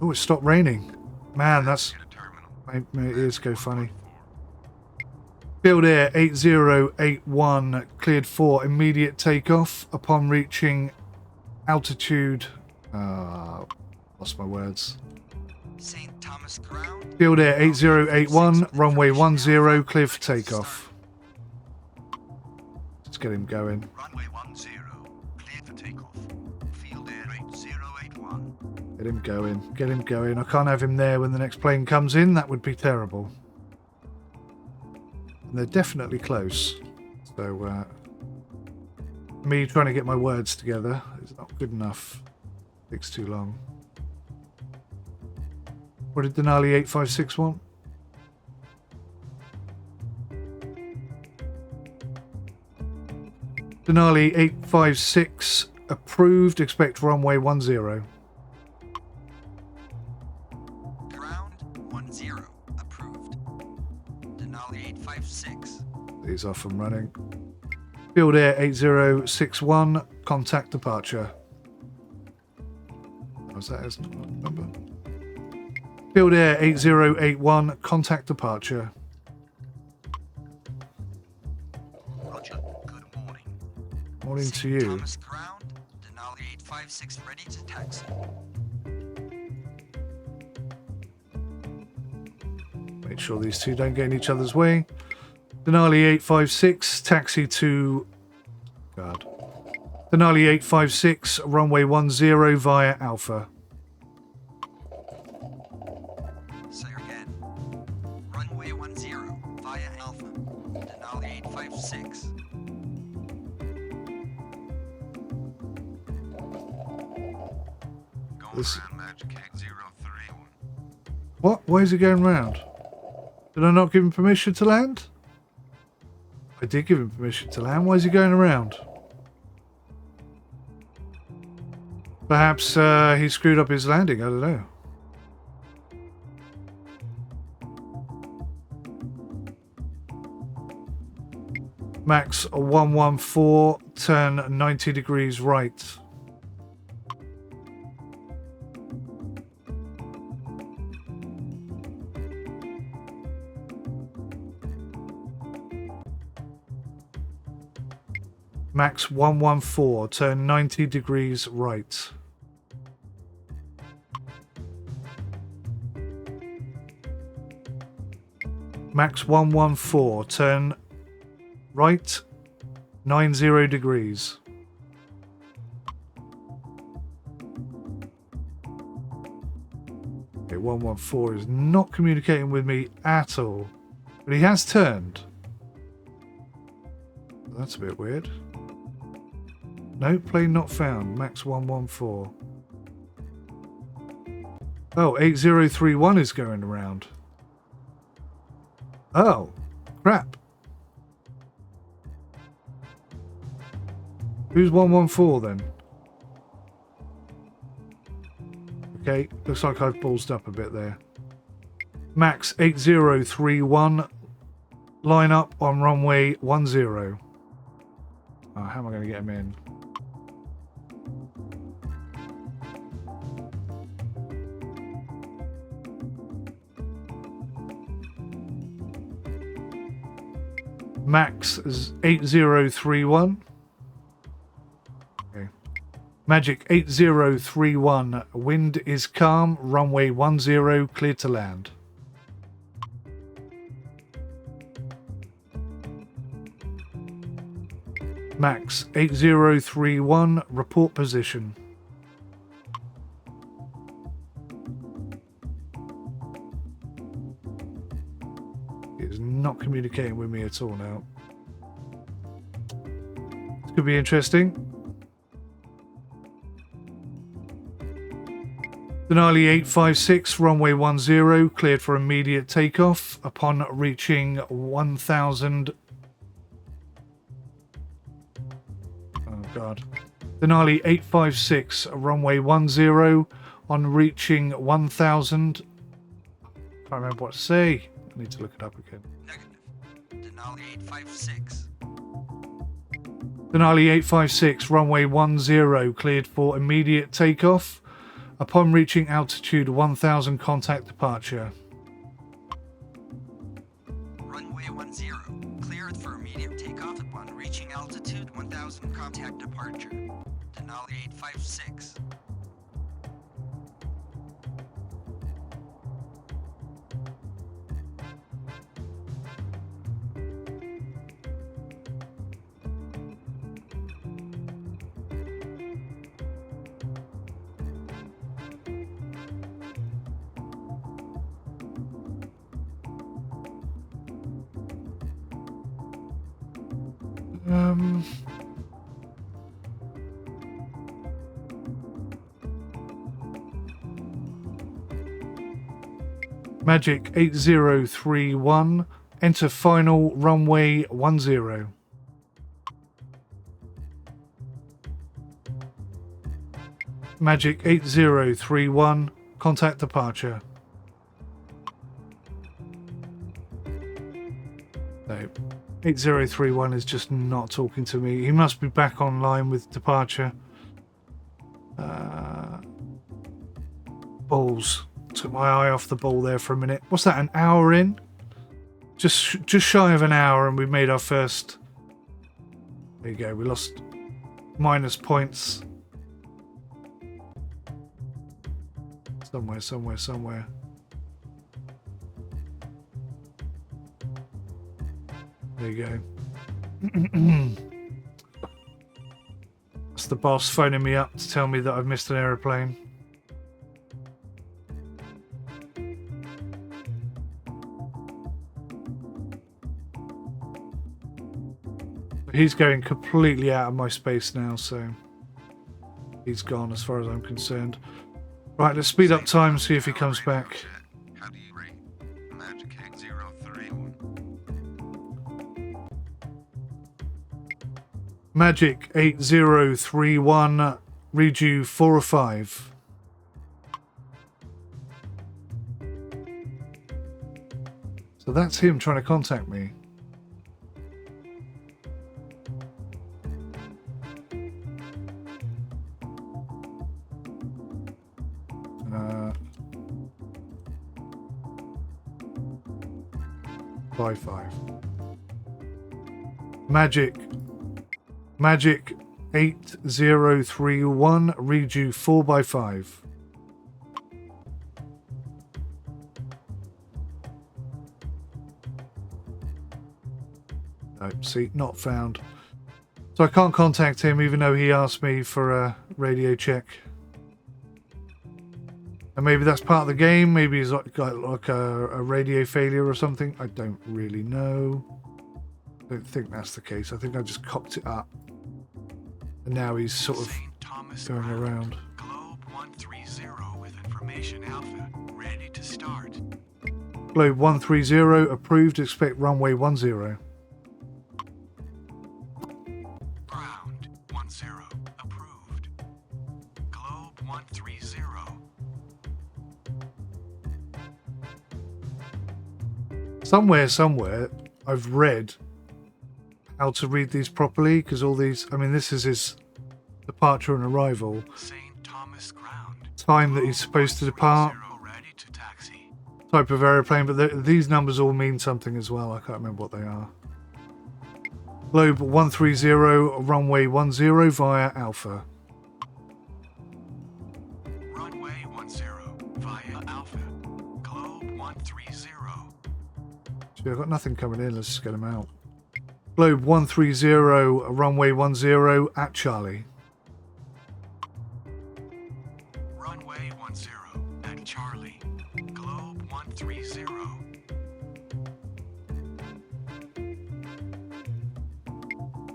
Oh, it stopped raining. Man, that's... Get a terminal. My ears go funny. Field Air 8081, cleared for immediate takeoff upon reaching altitude. Lost my words. St. Thomas Ground. Field Air 8081, runway 10, clear for takeoff. Let's get him going. Runway 10. Cleared for takeoff. Field Air 8081. Get him going. Get him going. I can't have him there when the next plane comes in. That would be terrible. And they're definitely close. So, me trying to get my words together is not good enough. Takes too long. What did Denali 856 want? Denali 856 approved. Expect runway 10. Ground 10. Approved. Denali 856. He's off and running. Field Air 8061, contact departure. Was that his number? Field Air 8081, contact departure. Roger. Good morning. Morning to St. you. Thomas Ground. Denali 856 ready to taxi. Make sure these two don't get in each other's way. Denali 856, taxi to... God. Denali 856, runway 10 via Alpha. Say again. Runway 10 via Alpha. Denali 856. Going This- around Magic 803. What? Why is he going round? Did I not give him permission to land? I did give him permission to land. Why is he going around? Perhaps he screwed up his landing. I don't know. Max 114, turn 90 degrees right. Max 114, turn 90 degrees right. Max 114, turn right 90 degrees. Okay, 114 is not communicating with me at all, but he has turned. That's a bit weird. No, plane not found. Max 114. Oh, 8031 is going around. Oh, crap. Who's 114 then? Okay, looks like I've ballsed up a bit there. Max 8031, line up on runway 10. Oh, how am I going to get him in? Max is 8031. Okay. Magic 8031. Wind is calm. Runway 10. Clear to land. Max 8031. Report position. Not communicating with me at all now. This could be interesting. Denali 856, runway 10, cleared for immediate takeoff upon reaching 1000. Oh god. Denali 856, runway 10, on reaching 1000. Can't remember what to say. I need to look it up again. Negative. Denali 856. Denali 856, runway 10, cleared for immediate takeoff. Upon reaching altitude 1000, contact departure. Runway 10. Cleared for immediate takeoff upon reaching altitude 1000, contact departure. Denali 856. Magic 8031, enter final runway 10. Magic 8031, contact departure. No, 8031 is just not talking to me. He must be back online with departure. Balls. Took my eye off the ball there for a minute. What's that, an hour in? Just shy of an hour and we've made our first... There you go, we lost minus points. Somewhere. There you go. That's the boss phoning me up to tell me that I've missed an aeroplane. He's going completely out of my space now, so he's gone as far as I'm concerned. Right, let's speed up time and see if he comes back. How do you rate Magic 8031? Magic 8031, read you 4 or 5. So that's him trying to contact me. By 5. Magic 𝐷𝐄𝐕𝐈𝐄𝐒, read you 4x5. No, see, not found. So I can't contact him even though he asked me for a radio check. And maybe that's part of the game. Maybe he's got like a radio failure or something. I don't really know. I don't think that's the case. I think I just cocked it up. And now he's sort of St. Thomas going Ground, around. Globe 130 with information Alpha, ready to start. Globe 130, approved. Expect runway 10. Ground 10, approved. Globe 130. Somewhere, I've read how to read these properly, because all these, I mean, this is his departure and arrival, St. Thomas Ground. time that he's supposed to depart, 130 ready to taxi. type of aeroplane, but these numbers all mean something as well. I can't remember what they are. Globe 130, runway 10 via Alpha. Runway 10 via Alpha. Globe 130. Gee, I've got nothing coming in, let's just get them out. Globe 130, runway 10 at Charlie. Runway 10 at Charlie. Globe 130.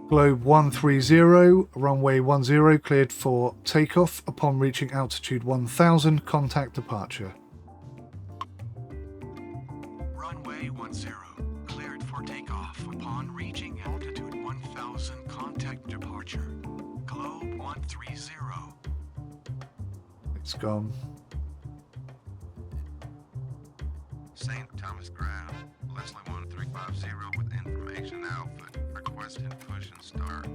Globe 130, runway 10, cleared for takeoff. Upon reaching altitude 1000, contact departure. Runway 10 cleared for takeoff. Upon reaching altitude 1000, contact departure. Globe 130. It's gone. St. Thomas Ground, Leslie 1350 with information Alpha. Requesting push and start.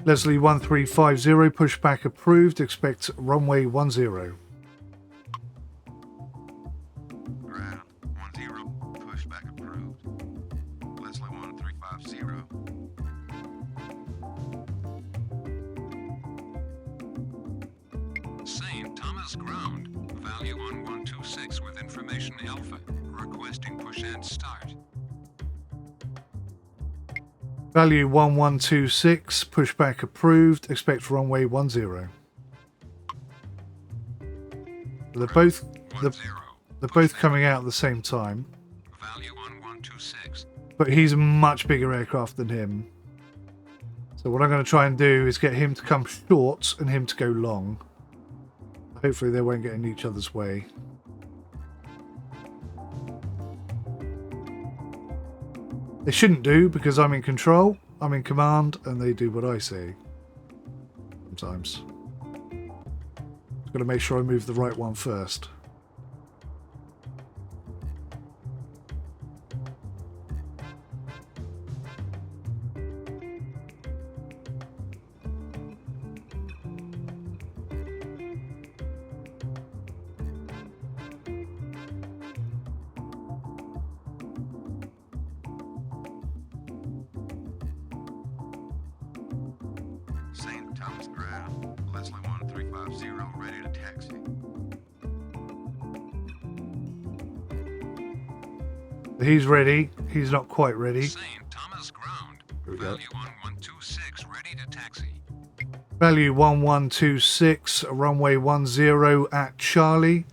Leslie 1350, pushback approved. Expect runway 10. Ground 10, pushback approved. Leslie 1350. St. Thomas Ground, value 1126 with information Alpha, requesting push and start. Value 1126, pushback approved. Expect runway 10. They're both coming out at the same time, Value 1126. but he's a much bigger aircraft than him. So what I'm going to try and do is get him to come short and him to go long. Hopefully they won't get in each other's way. They shouldn't do, because I'm in control, I'm in command, and they do what I say. Sometimes. Just got to make sure I move the right one first. St. Thomas Ground, Leslie 1350 ready to taxi. He's ready. He's not quite ready. St. Thomas Ground, we go. value 1126 ready to taxi. Value 1126, runway 10 at Charlie.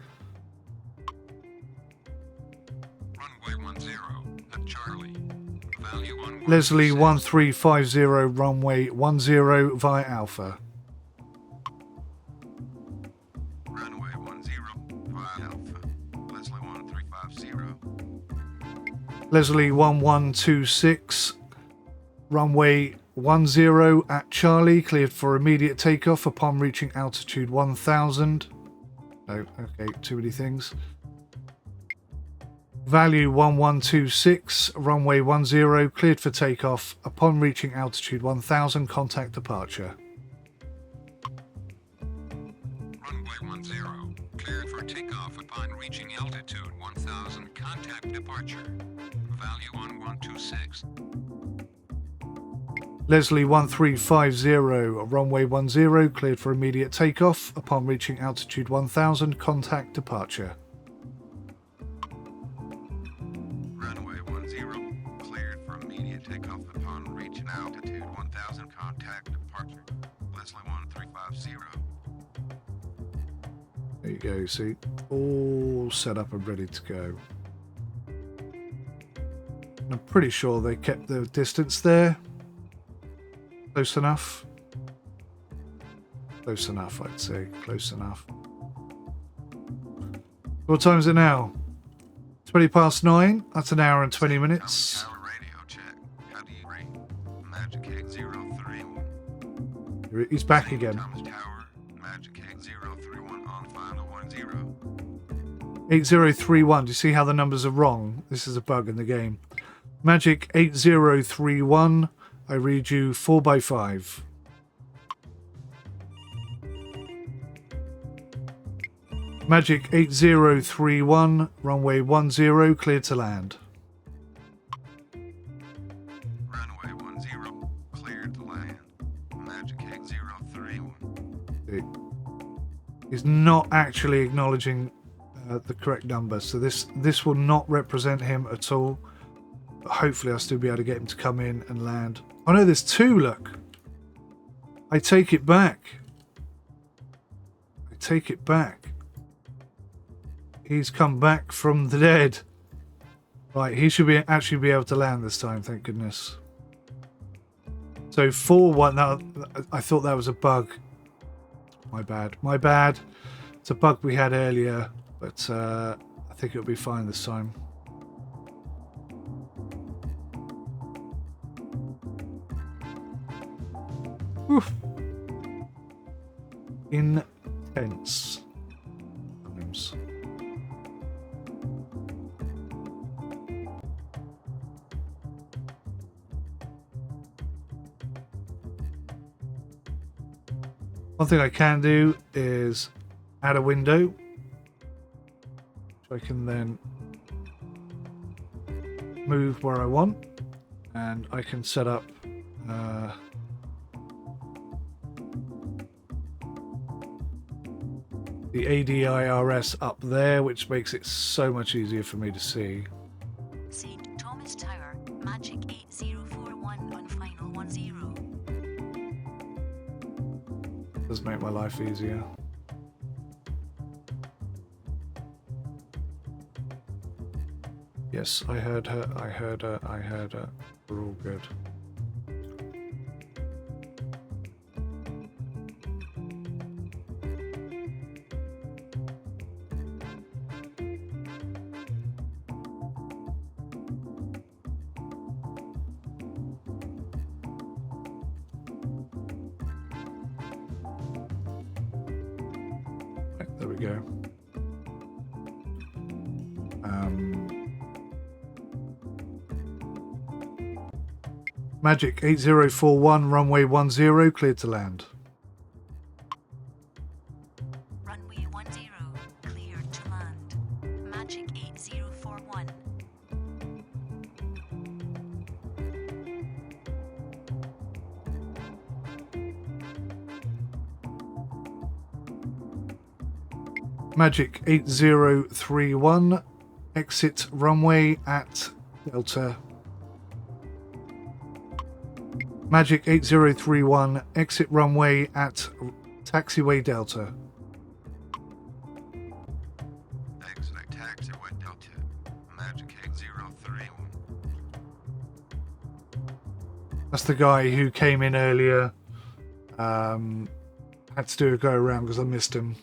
Runway 10 at Charlie. Value 1126. Leslie 1350, runway 10 via Alpha. Runway 10 via Alpha. Leslie 1350. Leslie 1126, runway 10 at Charlie, cleared for immediate takeoff upon reaching altitude 1000. No, okay, too many things. Value 1126, runway 10, cleared for takeoff upon reaching altitude 1000, contact departure. Runway 10, cleared for takeoff upon reaching altitude 1000, contact departure. Value 1126. 𝐿𝑒𝑠𝐿𝑒1350, runway 10, cleared for immediate takeoff. Upon reaching altitude 1000, contact departure. Runway 10, cleared for immediate takeoff upon reaching altitude 1000, contact departure. Leslie 1350. There you go, see, all set up and ready to go. I'm pretty sure they kept the distance there. Close enough. Close enough, I'd say. Close enough. What time is it now? 20 past 9. That's an hour and 20 minutes. Tower radio check. How do you rate? Magic 8031. He's back again. Thomas Tower, Magic 8031 on final 10. 8031. Do you see how the numbers are wrong? This is a bug in the game. Magic 8031. I read you 4x5. Magic 8031. Runway 10. Cleared to land. Runway 10, cleared to land. Magic 8031. He's not actually acknowledging the correct number, so this will not represent him at all. But hopefully I'll still be able to get him to come in and land. Oh no, there's two, look. I take it back. I take it back. He's come back from the dead. Right, he should actually be able to land this time, thank goodness. So 4-1, now I thought that was a bug. My bad. My bad. It's a bug we had earlier, but I think it'll be fine this time. Oof. Intense times. One thing I can do is add a window, which I can then move where I want, and I can set up the ADIRS up there, which makes it so much easier for me to see. St. Thomas Tower, Magic 8041 on final 10. Does make my life easier. Yes, I heard her, I heard her, I heard her. We're all good. Right, there we go. Magic 8041, runway 10, cleared to land. Runway 10, cleared to land. Magic 8041. Magic 8031, exit runway at Delta. Magic 8031, exit runway at taxiway Delta. Exit taxiway Delta. Magic 8031. That's the guy who came in earlier. Had to do a go around because I missed him.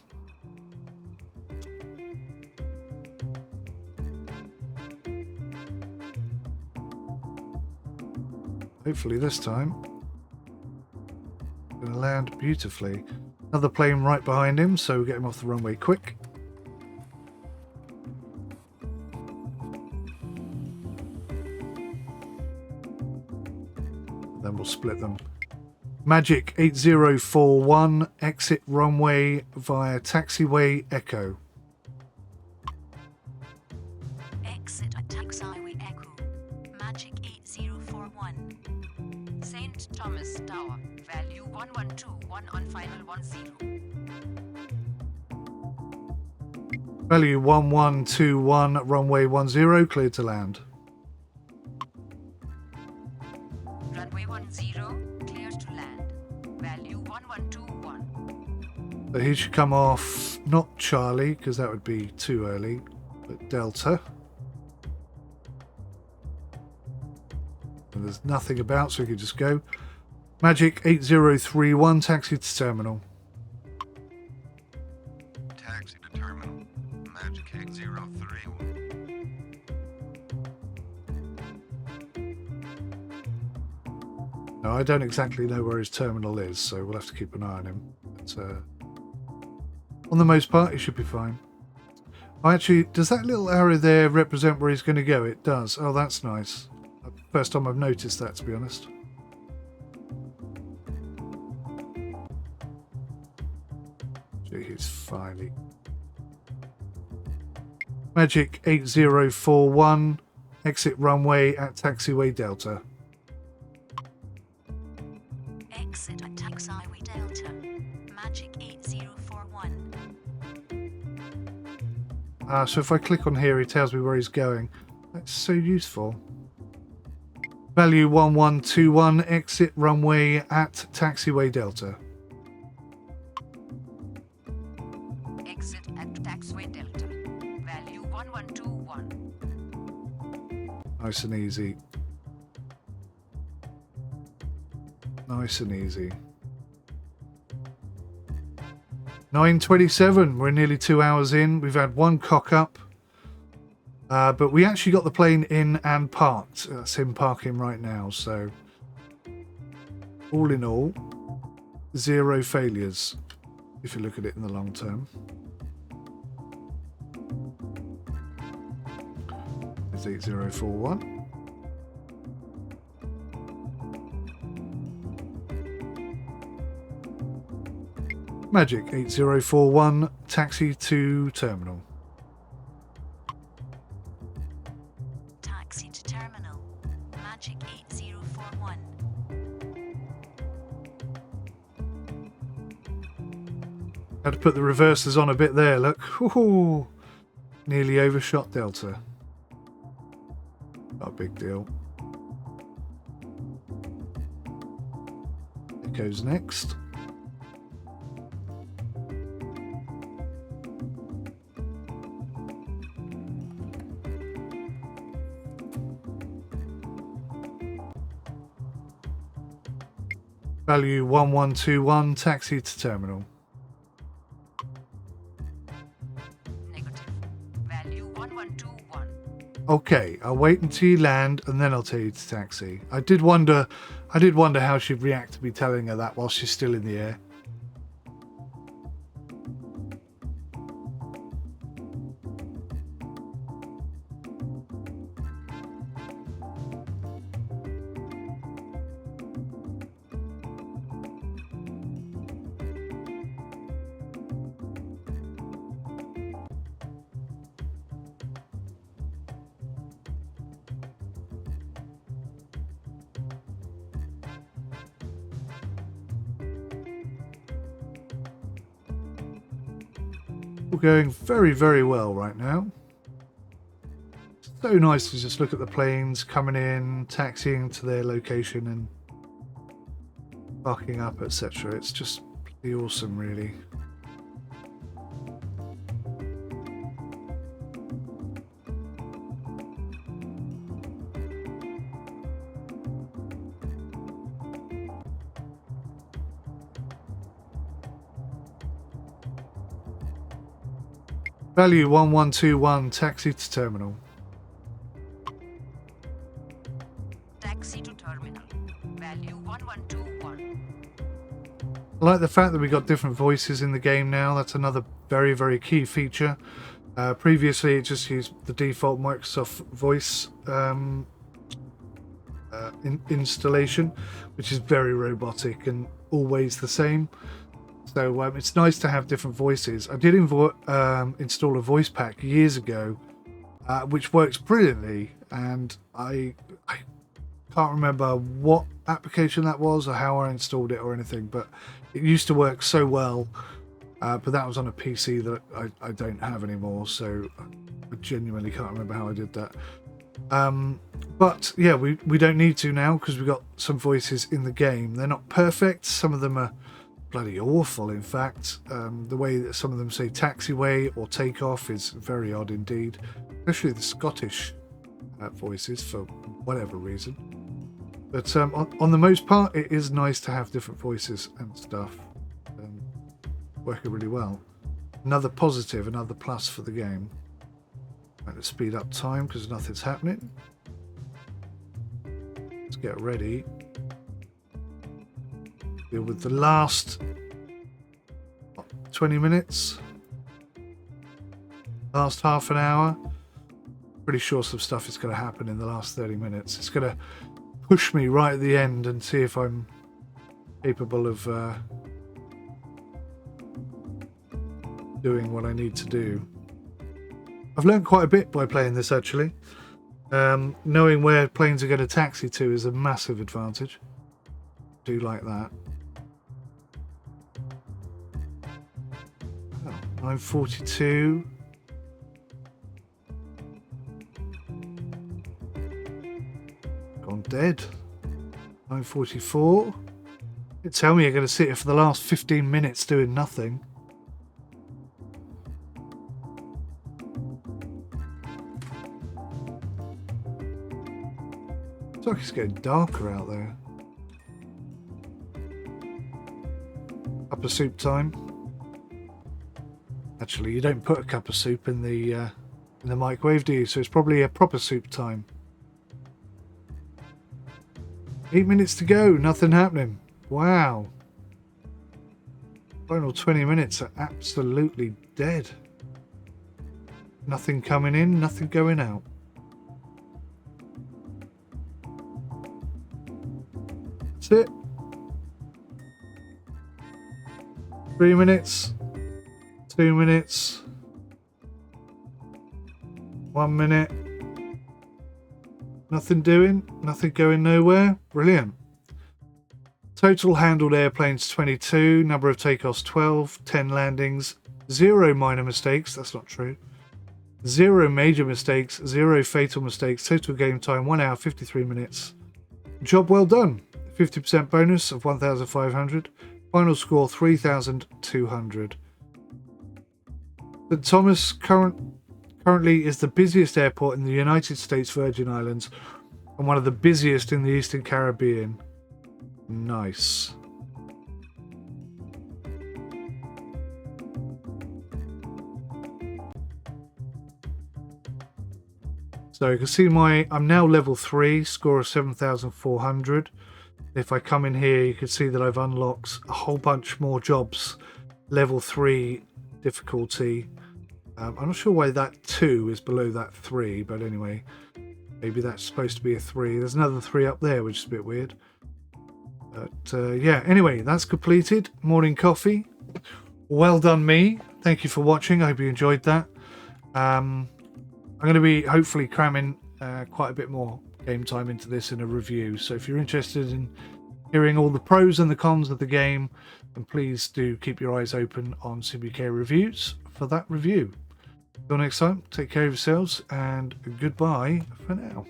Hopefully this time. Going to land beautifully. Another plane right behind him, so we'll get him off the runway quick. Then we'll split them. Magic 8041, exit runway via taxiway Echo. Exit at taxiway Echo. Magic 8041. St. Thomas Tower, value 1121 on final 10. Value 1121, runway 10, cleared to land. Runway 10, clear to land. Value 1121. So he should come off, not Charlie, because that would be too early, but Delta. And there's nothing about, so we could just go. Magic 8031, taxi to terminal. Taxi to terminal. Magic 8031. No, I don't exactly know where his terminal is, so we'll have to keep an eye on him. But, on the most part, he should be fine. Oh, actually, does that little arrow there represent where he's going to go? It does. Oh, that's nice. First time I've noticed that, to be honest. Gee, he's finally. Magic 8041, exit runway at taxiway Delta. Exit at taxiway Delta. Magic 8041. So if I click on here, he tells me where he's going. That's so useful. Value 1121, exit runway at taxiway Delta. Exit at taxiway Delta. Value 1121. Nice and easy. Nice and easy. 9:27. We're nearly 2 hours in. We've had one cock up. But we actually got the plane in and parked. That's him parking right now. So, all in all, 0 failures, if you look at it in the long term. It's 8041. Magic 8041, taxi to terminal. Taxi to terminal. Magic 8041. Had to put the reversers on a bit there, look. Ooh, nearly overshot Delta. Not a big deal. It goes next. Value 1121, taxi to terminal. Negative. Value 1121. Okay, I'll wait until you land and then I'll tell you to taxi. I did wonder how she'd react to me telling her that while she's still in the air. All going very, very well right now. So nice to just look at the planes coming in, taxiing to their location and parking up, etc. It's just pretty awesome, really. Value 1121, taxi to terminal. Taxi to terminal. Value 1121. I like the fact that we got different voices in the game now. That's another very, very key feature. Previously, it just used the default Microsoft voice installation, which is very robotic and always the same. So it's nice to have different voices. I did install a voice pack years ago, which works brilliantly, and I Can't remember what application that was or how I installed it or anything, but it used to work so well. But that was on a PC that I don't have anymore, so I genuinely can't remember how I did that. But yeah, we don't need to now because we've got some voices in the game. They're not perfect. Some of them are bloody awful, in fact. The way that some of them say taxiway or take off is very odd indeed, especially the Scottish voices for whatever reason. But on the most part, it is nice to have different voices and stuff. Working really well. Another positive, another plus for the game. Right, let's speed up time because nothing's happening. Let's get ready. Deal with the last 20 minutes. Last half an hour. Pretty sure some stuff is going to happen in the last 30 minutes. It's going to push me right at the end and see if I'm capable of doing what I need to do. I've learned quite a bit by playing this, actually. Knowing where planes are going to taxi to is a massive advantage. Do like that. Oh, 9:42. Gone dead. 9:44. You tell me you're going to sit here for the last 15 minutes doing nothing. It's like it's getting darker out there. Cup of soup time. Actually, you don't put a cup of soup in the microwave, do you? So it's probably a proper soup time. 8 minutes to go, nothing happening. Wow. Final 20 minutes are absolutely dead. Nothing coming in, nothing going out. That's it. 3 minutes. 2 minutes. 1 minute. Nothing doing, nothing going nowhere. Brilliant. Total handled airplanes 22, number of takeoffs 12, 10 landings, 0 minor mistakes, that's not true. 0 major mistakes, 0 fatal mistakes, total game time 1 hour 53 minutes. Job well done. 50% bonus of 1,500. Final score 3,200. St. Thomas currently is the busiest airport in the United States Virgin Islands and one of the busiest in the Eastern Caribbean. Nice. So you can see I'm now level 3, score of 7,400. If I come in here, you can see that I've unlocked a whole bunch more jobs. Level 3 difficulty. I'm not sure why that 2 is below that 3, but anyway, maybe that's supposed to be a 3. There's another 3 up there, which is a bit weird. But yeah, anyway, that's completed. Morning coffee. Well done, me. Thank you for watching. I hope you enjoyed that. I'm going to be hopefully cramming quite a bit more game time into this in a review. So if you're interested in hearing all the pros and the cons of the game, then please do keep your eyes open on CBK Reviews for that review. Until next time, take care of yourselves and goodbye for now.